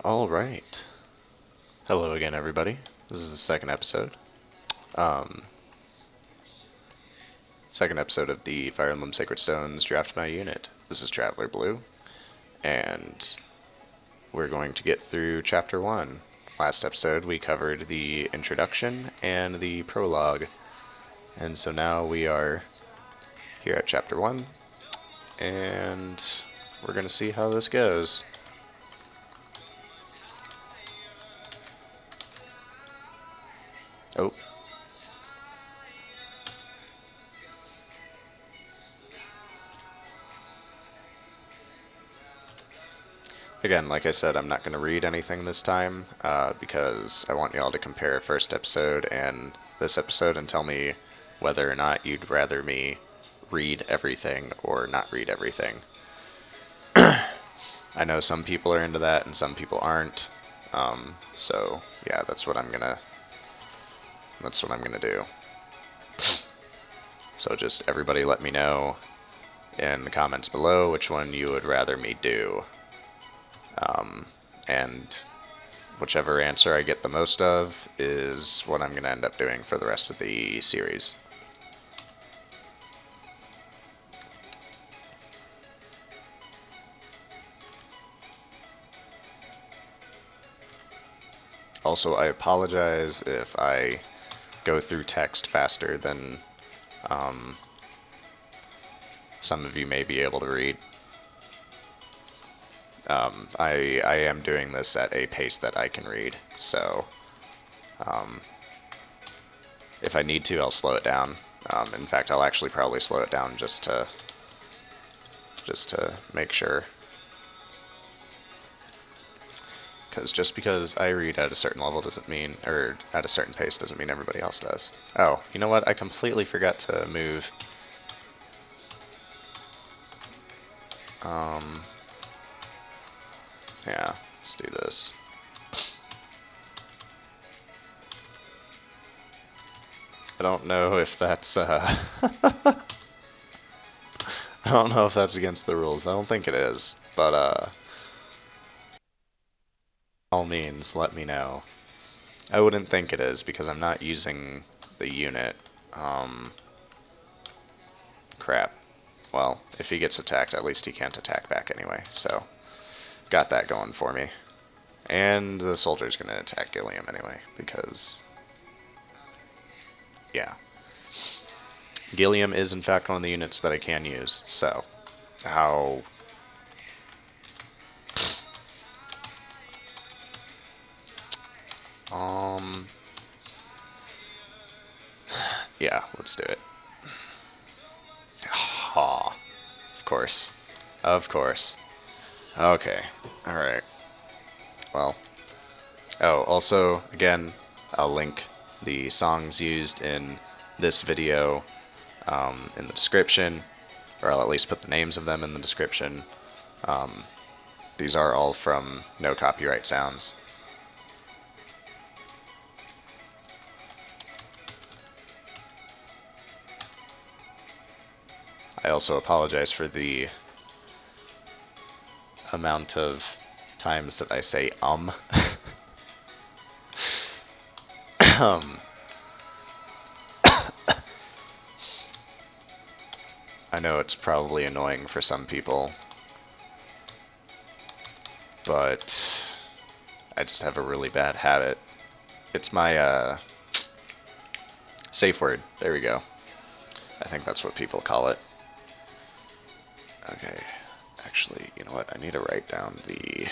All right. Hello again, everybody. This is the second episode. Second episode of the Fire Emblem Sacred Stones Draft My Unit. This is Traveler Blue, and we're going to get through Chapter 1. Last episode we covered the introduction and the prologue, and so now we are here at Chapter 1, and we're going to see how this goes. Oh. Again, like I said, I'm not going to read anything this time because I want y'all to compare first episode and this episode and tell me whether or not you'd rather me read everything or not read everything. I know some people are into that and some people aren't. So yeah, that's what I'm gonna do. So just everybody let me know in the comments below which one you would rather me do. And whichever answer I get the most of is what I'm going to end up doing for the rest of the series. Also, I apologize if I go through text faster than some of you may be able to read. I am doing this at a pace that I can read, so if I need to, I'll slow it down. In fact, I'll actually probably slow it down just to make sure. Because just because I read at a certain level doesn't mean, or at a certain pace doesn't mean everybody else does. Oh, you know what? I completely forgot to move. Yeah, let's do this. I don't know if that's, I don't know if that's against the rules. I don't think it is, but, by all means, let me know. I wouldn't think it is, because I'm not using the unit. Crap. Well, if he gets attacked, at least he can't attack back anyway, so got that going for me. And the soldier's gonna attack Gilliam anyway, because yeah. Gilliam is in fact one of the units that I can use, so how... yeah, let's do it. Aw, of course. Of course. Okay, alright. Well, oh, also, again, I'll link the songs used in this video in the description, or I'll at least put the names of them in the description. These are all from No Copyright Sounds. I also apologize for the amount of times that I say I know it's probably annoying for some people, but I just have a really bad habit. It's my, safe word. There we go. I think that's what people call it. Okay. Actually, you know what? I need to write down the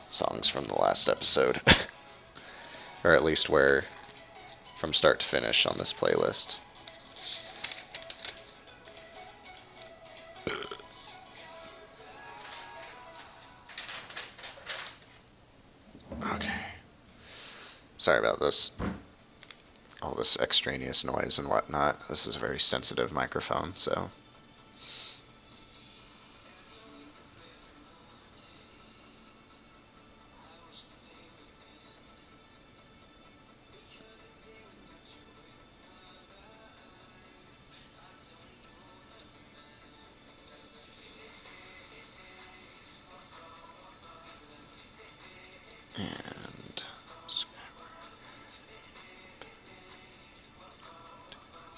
songs from the last episode. Or at least where, from start to finish on this playlist. Okay. Sorry about this. All this extraneous noise and whatnot. This is a very sensitive microphone, so...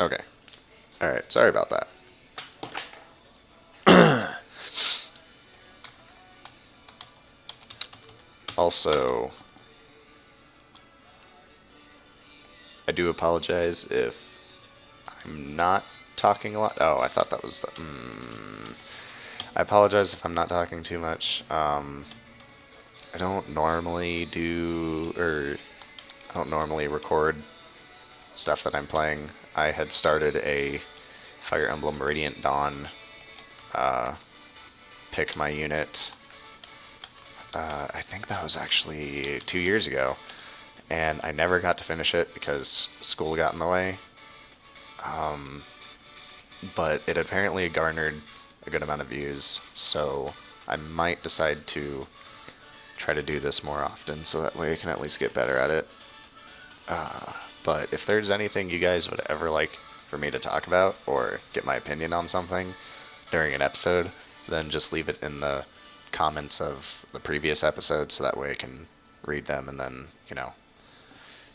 Okay. Alright, sorry about that. Also, I do apologize if I'm not talking a lot. Oh, I thought that was the... I apologize if I'm not talking too much. I don't normally I don't normally record stuff that I'm playing. I had started a Fire Emblem Radiant Dawn pick my unit. I think that was actually 2 years ago, and I never got to finish it because school got in the way. But it apparently garnered a good amount of views, so I might decide to try to do this more often so that way I can at least get better at it. But if there's anything you guys would ever like for me to talk about or get my opinion on something during an episode, then just leave it in the comments of the previous episode so that way I can read them and then,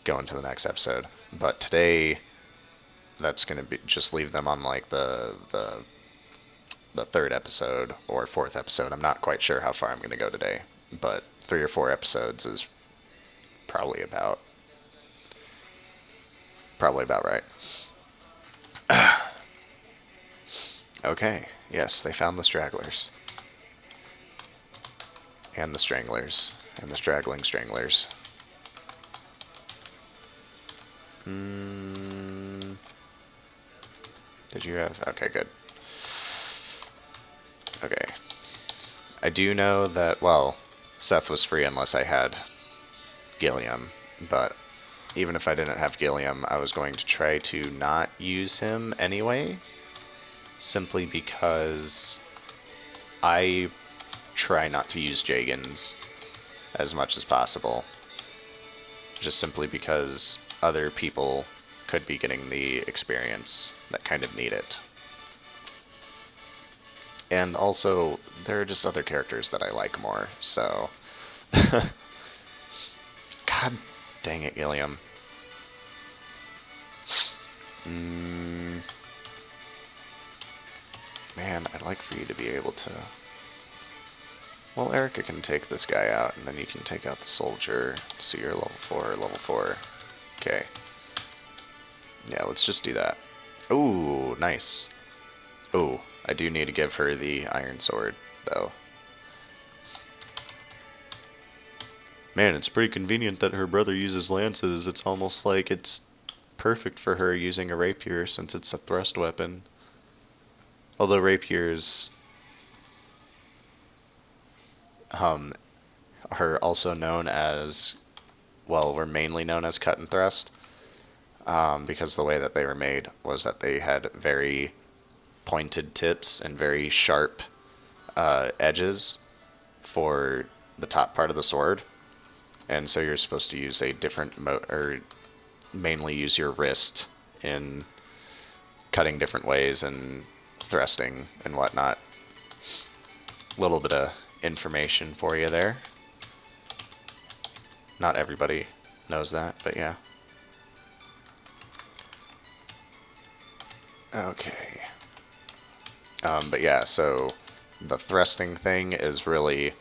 go into the next episode. But today, that's going to be just leave them on like the third episode or fourth episode. I'm not quite sure how far I'm going to go today, but 3 or 4 episodes is probably about right. Okay, yes, they found the stragglers. And the stranglers. And the straggling stranglers. Did you have... Okay, good. Okay. I do know that, well, Seth was free unless I had Gilliam, but even if I didn't have Gilliam, I was going to try to not use him anyway, simply because I try not to use Jagans as much as possible, just simply because other people could be getting the experience that kind of need it. And also, there are just other characters that I like more, so... God dang it, Gilliam. Man, I'd like for you to be able to... Well, Erica can take this guy out, and then you can take out the soldier. So you're level 4. Okay. Yeah, let's just do that. Ooh, nice. Ooh, I do need to give her the iron sword, though. Man, it's pretty convenient that her brother uses lances. It's almost like it's perfect for her using a rapier since it's a thrust weapon. Although rapiers are also known as, well, were mainly known as cut and thrust, because the way that they were made was that they had very pointed tips and very sharp edges for the top part of the sword, and so you're supposed to use a different or mainly use your wrist in cutting different ways and thrusting and whatnot. A little bit of information for you there. Not everybody knows that, but yeah. Okay. But yeah, so the thrusting thing is really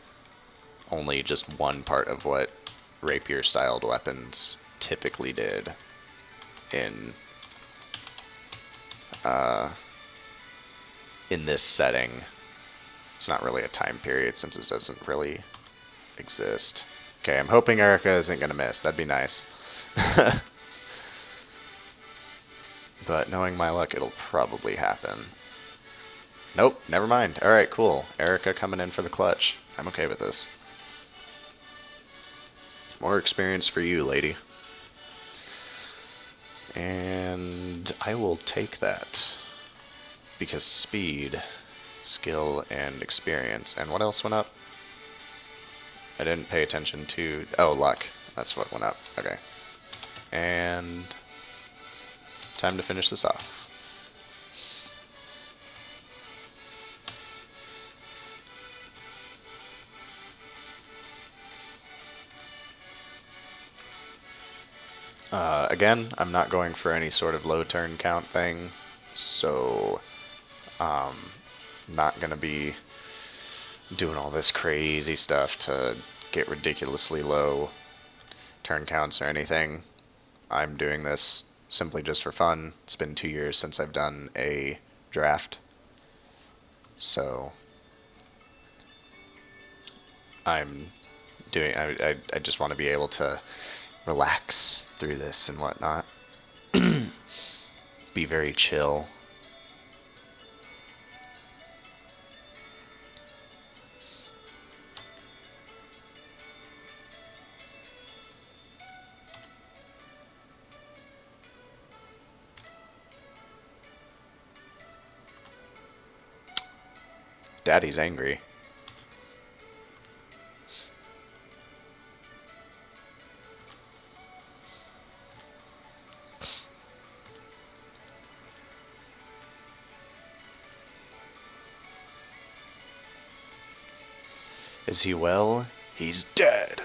only just one part of what rapier-styled weapons typically did in this setting. It's not really a time period since it doesn't really exist. Okay, I'm hoping Erica isn't going to miss. That'd be nice. But knowing my luck, it'll probably happen. Nope, never mind. Alright, cool. Erica coming in for the clutch. I'm okay with this. More experience for you, lady. And I will take that. Because speed, skill, and experience. And what else went up? I didn't pay attention to... Oh, luck. That's what went up. Okay. And... time to finish this off. Again, I'm not going for any sort of low turn count thing, so not going to be doing all this crazy stuff to get ridiculously low turn counts or anything. I'm doing this simply just for fun. It's been 2 years since I've done a draft, so I'm doing. I just want to be able to relax through this and whatnot. Be very chill. Daddy's angry. Is he well? He's dead.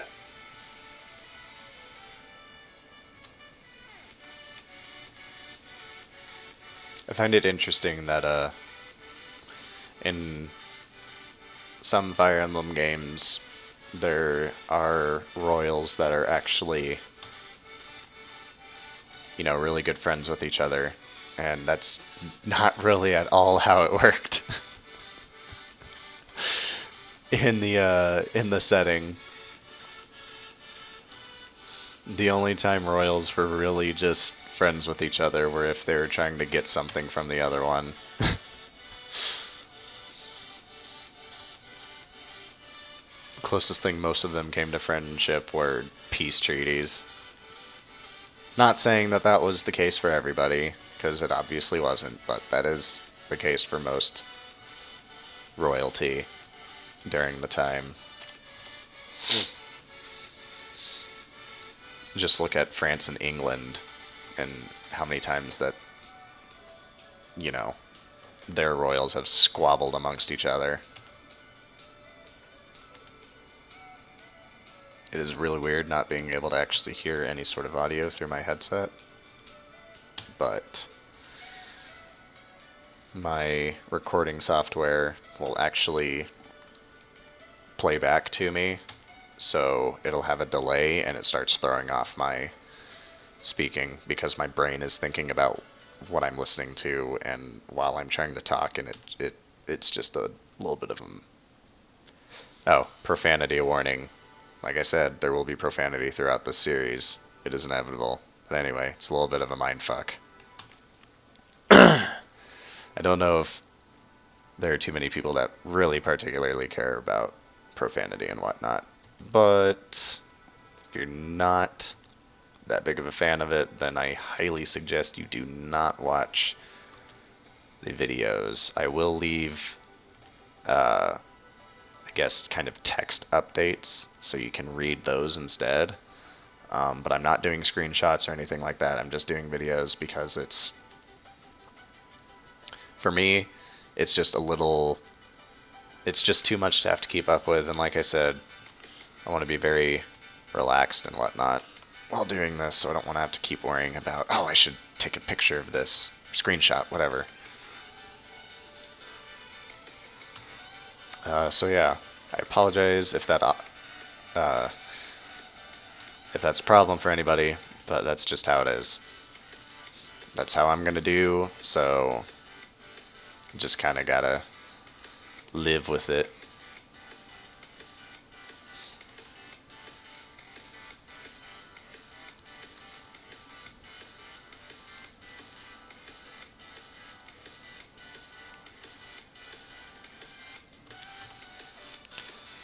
I find it interesting that in some Fire Emblem games there are royals that are actually, really good friends with each other, and that's not really at all how it worked in the setting. The only time royals were really just friends with each other were if they were trying to get something from the other one. The closest thing most of them came to friendship were peace treaties. Not saying that that was the case for everybody, because it obviously wasn't, but that is the case for most royalty during the time. Just look at France and England and how many times that, their royals have squabbled amongst each other. It is really weird not being able to actually hear any sort of audio through my headset, but my recording software will actually play back to me, so it'll have a delay and it starts throwing off my speaking because my brain is thinking about what I'm listening to and while I'm trying to talk, and it's just a little bit of profanity warning. Like I said, there will be profanity throughout this series. It is inevitable. But anyway, it's a little bit of a mindfuck. I don't know if there are too many people that really particularly care about profanity and whatnot, but if you're not that big of a fan of it, then I highly suggest you do not watch the videos. I will leave, I guess, kind of text updates so you can read those instead. But I'm not doing screenshots or anything like that. I'm just doing videos because for me, it's just too much to have to keep up with. And like I said, I want to be very relaxed and whatnot while doing this, so I don't want to have to keep worrying about, I should take a picture of this, screenshot, whatever. So yeah, I apologize if that's a problem for anybody, but that's just how it is. That's how I'm gonna do, so just kind of gotta live with it.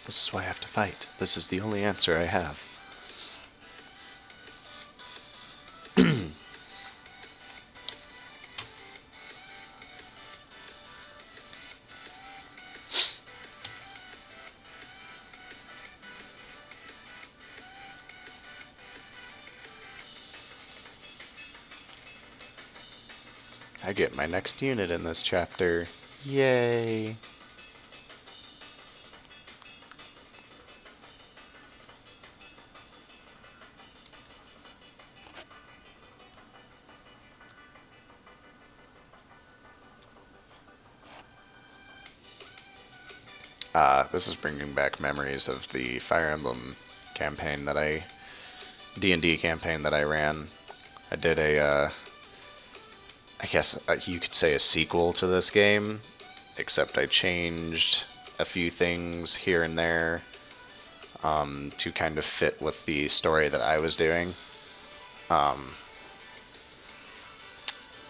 This is why I have to fight. This is the only answer I have. I get my next unit in this chapter. Yay! This is bringing back memories of the Fire Emblem campaign that D&D campaign that I ran. I did I guess you could say a sequel to this game, except I changed a few things here and there to kind of fit with the story that I was doing. But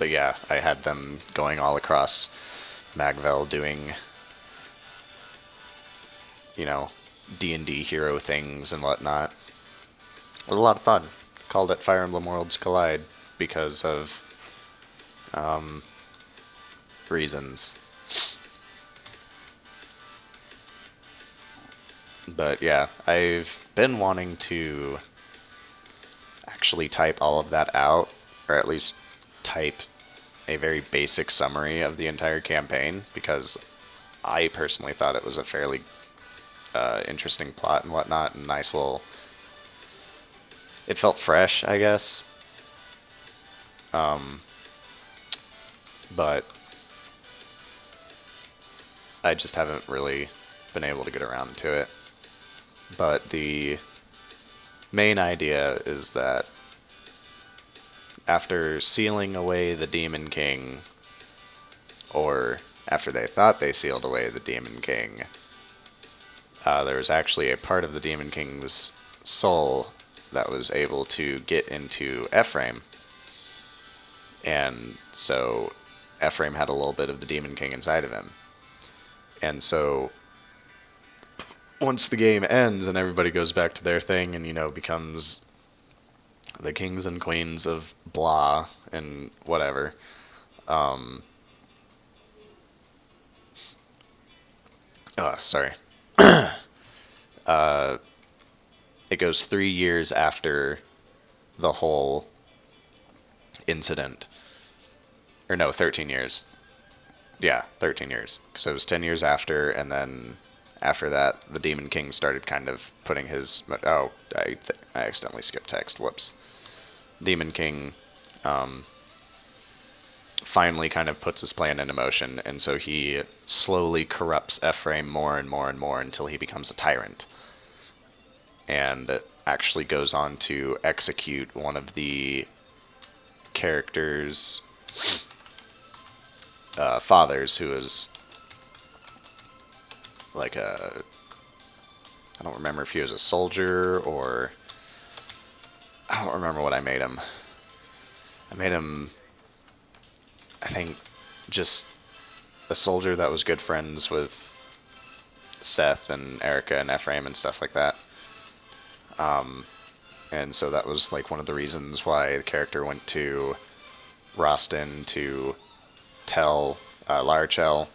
yeah, I had them going all across Magvel doing, D&D hero things and whatnot. It was a lot of fun. Called it Fire Emblem Worlds Collide because of reasons. But yeah, I've been wanting to actually type all of that out, or at least type a very basic summary of the entire campaign, because I personally thought it was a fairly interesting plot and whatnot, and nice little... It felt fresh, I guess. But I just haven't really been able to get around to it. But the main idea is that after sealing away the Demon King, or after they thought they sealed away the Demon King, there was actually a part of the Demon King's soul that was able to get into Ephraim. And so Ephraim had a little bit of the Demon King inside of him. And so once the game ends and everybody goes back to their thing and, becomes the kings and queens of blah and whatever, sorry. It goes 3 years after the whole incident. Or no, 13 years. Yeah, 13 years. So it was 10 years after, and then after that, the Demon King started kind of putting his... Oh, I accidentally skipped text. Whoops. Demon King finally kind of puts his plan into motion, and so he slowly corrupts Ephraim more and more and more until he becomes a tyrant. And actually goes on to execute one of the character's fathers, who is like I don't remember if he was a soldier or... I don't remember what I made him. I made him, I think, just a soldier that was good friends with Seth and Erica and Ephraim and stuff like that. And so that was like one of the reasons why the character went to Rostin to tell LarsM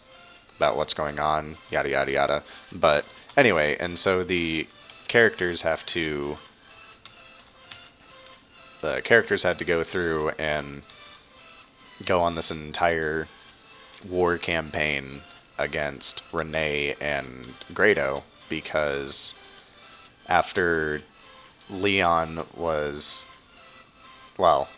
about what's going on, yada yada yada. But anyway, and so the characters had to go through and go on this entire war campaign against Renee and Grado, because after Leon was, well,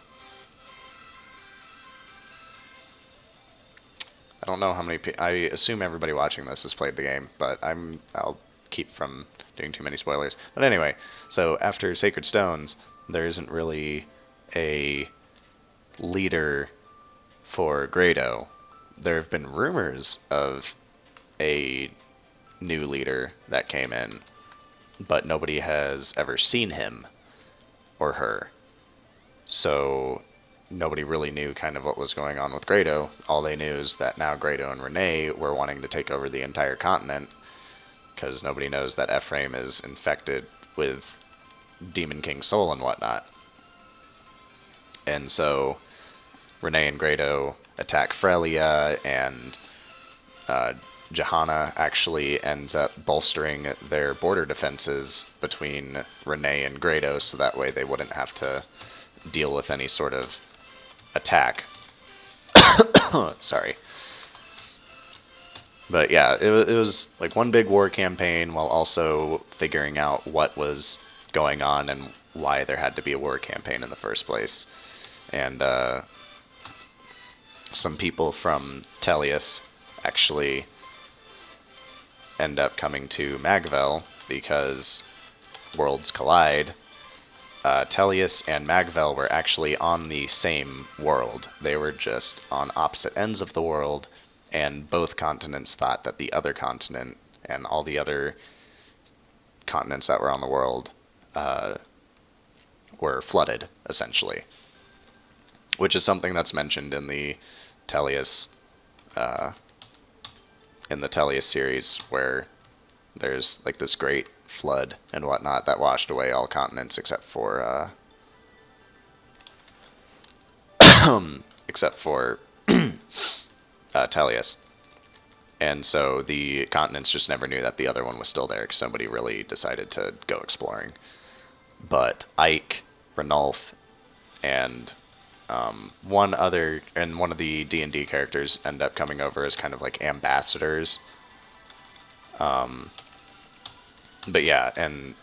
I don't know how many I assume everybody watching this has played the game, but I'll keep from doing too many spoilers. But anyway, so after Sacred Stones, there isn't really a leader for Grado. There have been rumors of a new leader that came in, but nobody has ever seen him or her. So nobody really knew kind of what was going on with Grado. All they knew is that now Grado and Renee were wanting to take over the entire continent, because nobody knows that Ephraim is infected with Demon King Soul and whatnot. And so Renee and Grado attack Frelia, and Johanna actually ends up bolstering their border defenses between Renee and Grado, so that way they wouldn't have to deal with any sort of attack. Sorry. But yeah, it was like one big war campaign while also figuring out what was going on and why there had to be a war campaign in the first place. And some people from Tellius actually end up coming to Magvel because worlds collide. Tellius and Magvel were actually on the same world. They were just on opposite ends of the world, and both continents thought that the other continent and all the other continents that were on the world were flooded, essentially. Which is something that's mentioned in the Tellius series, where there's like this great flood and whatnot that washed away all continents except for Tellius. And so the continents just never knew that the other one was still there because somebody really decided to go exploring. But Ike, Ranulf, and one of the D&D characters end up coming over as kind of like ambassadors. But yeah, and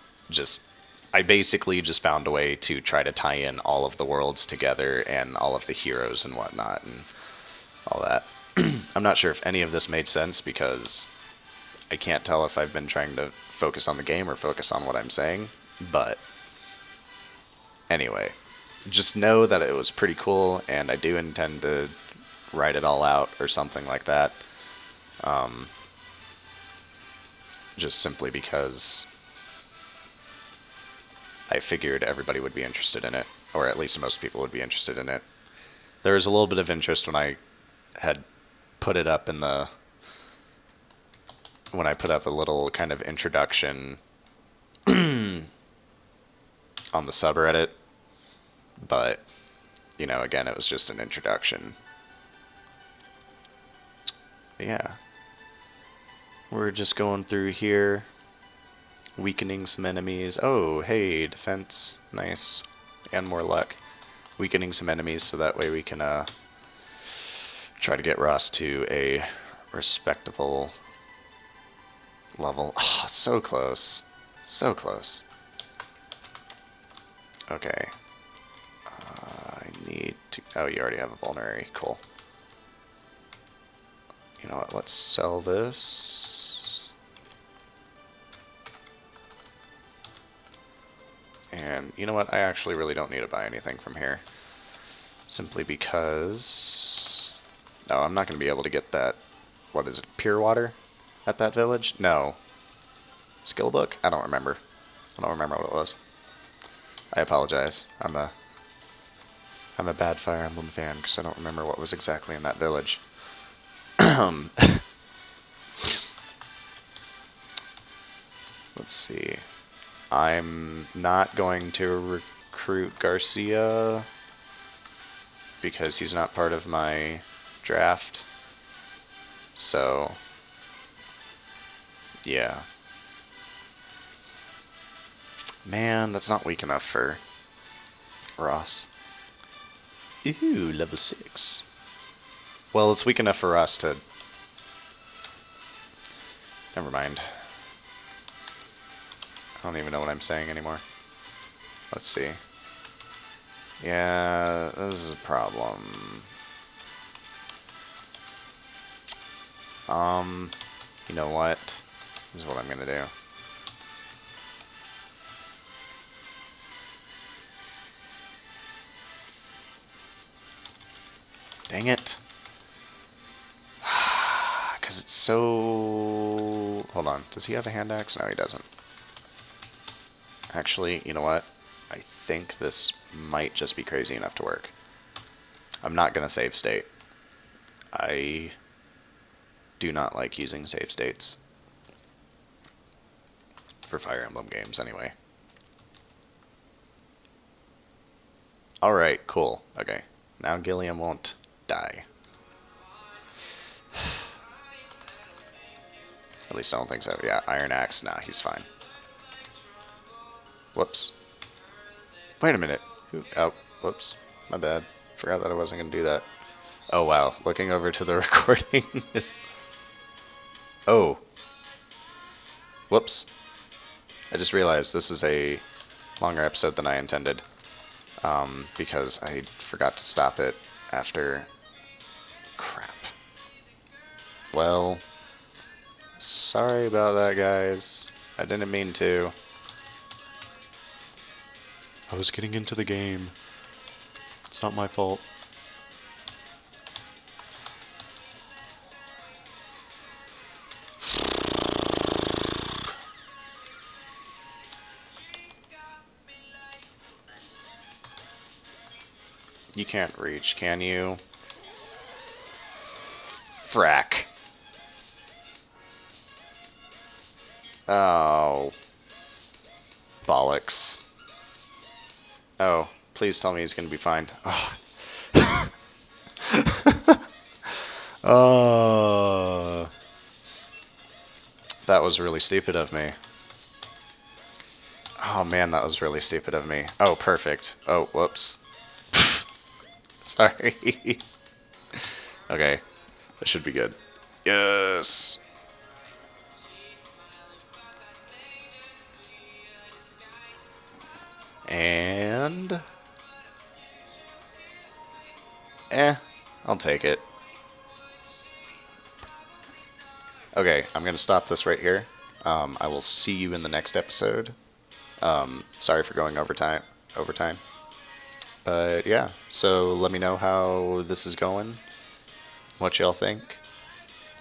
I basically just found a way to try to tie in all of the worlds together and all of the heroes and whatnot and all that. I'm not sure if any of this made sense because I can't tell if I've been trying to focus on the game or focus on what I'm saying, but anyway, just know that it was pretty cool, and I do intend to write it all out or something like that. Just simply because I figured everybody would be interested in it, or at least most people would be interested in it. There was a little bit of interest when I had put it up when I put up a little kind of introduction on the subreddit, but, again, it was just an introduction. But yeah. We're just going through here, weakening some enemies. Oh, hey, defense. Nice. And more luck. Weakening some enemies so that way we can try to get Ross to a respectable level. Oh, so close. So close. Okay. I need to... Oh, you already have a vulnerary. Cool. You know what? Let's sell this. And you know what? I actually really don't need to buy anything from here. Simply because... No, I'm not going to be able to get that... What is it? Pure water? At that village? No. Skill book? I don't remember. I don't remember what it was. I apologize. I'm a bad Fire Emblem fan because I don't remember what was exactly in that village. Let's see. I'm not going to recruit Garcia because he's not part of my draft. So, yeah. Man, that's not weak enough for Ross. Ooh, level 6. Well, it's weak enough for us to... Never mind. I don't even know what I'm saying anymore. Let's see. Yeah, this is a problem. You know what? This is what I'm gonna do. Dang it. Because it's so... Hold on. Does he have a hand axe? No, he doesn't. Actually, you know what? I think this might just be crazy enough to work. I'm not going to save state. I do not like using save states. For Fire Emblem games, anyway. Alright, cool. Okay. Now Gilliam won't die. At least I don't think so. Yeah, Iron Axe. Nah, he's fine. Whoops. Wait a minute. Oh, whoops. My bad. Forgot that I wasn't going to do that. Oh, wow. Looking over to the recording is... Oh. Whoops. I just realized this is a longer episode than I intended. Because I forgot to stop it after... Crap. Well... Sorry about that, guys. I didn't mean to. I was getting into the game. It's not my fault. You can't reach, can you? Frack. Oh. Bollocks. Oh, please tell me he's gonna be fine. Oh. That was really stupid of me. Oh man, that was really stupid of me. Oh, perfect. Oh, whoops. Sorry. Okay, that should be good. Yes! And... I'll take it. Okay, I'm gonna stop this right here. I will see you in the next episode. Sorry for going overtime. But yeah, so let me know how this is going, what y'all think.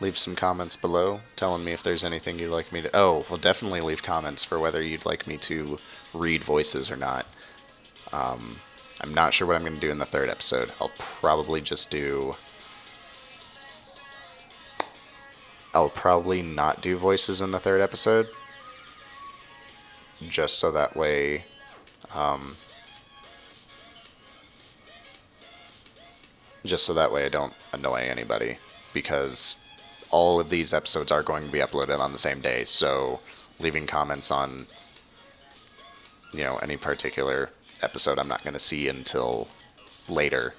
Leave some comments below telling me if there's anything you'd like me to... Oh, well, definitely leave comments for whether you'd like me to read voices or not. I'm not sure what I'm going to do in the third episode. I'll probably just do... I'll probably not do voices in the third episode. Just so that way... I don't annoy anybody. Because all of these episodes are going to be uploaded on the same day, so leaving comments on, any particular episode I'm not going to see until later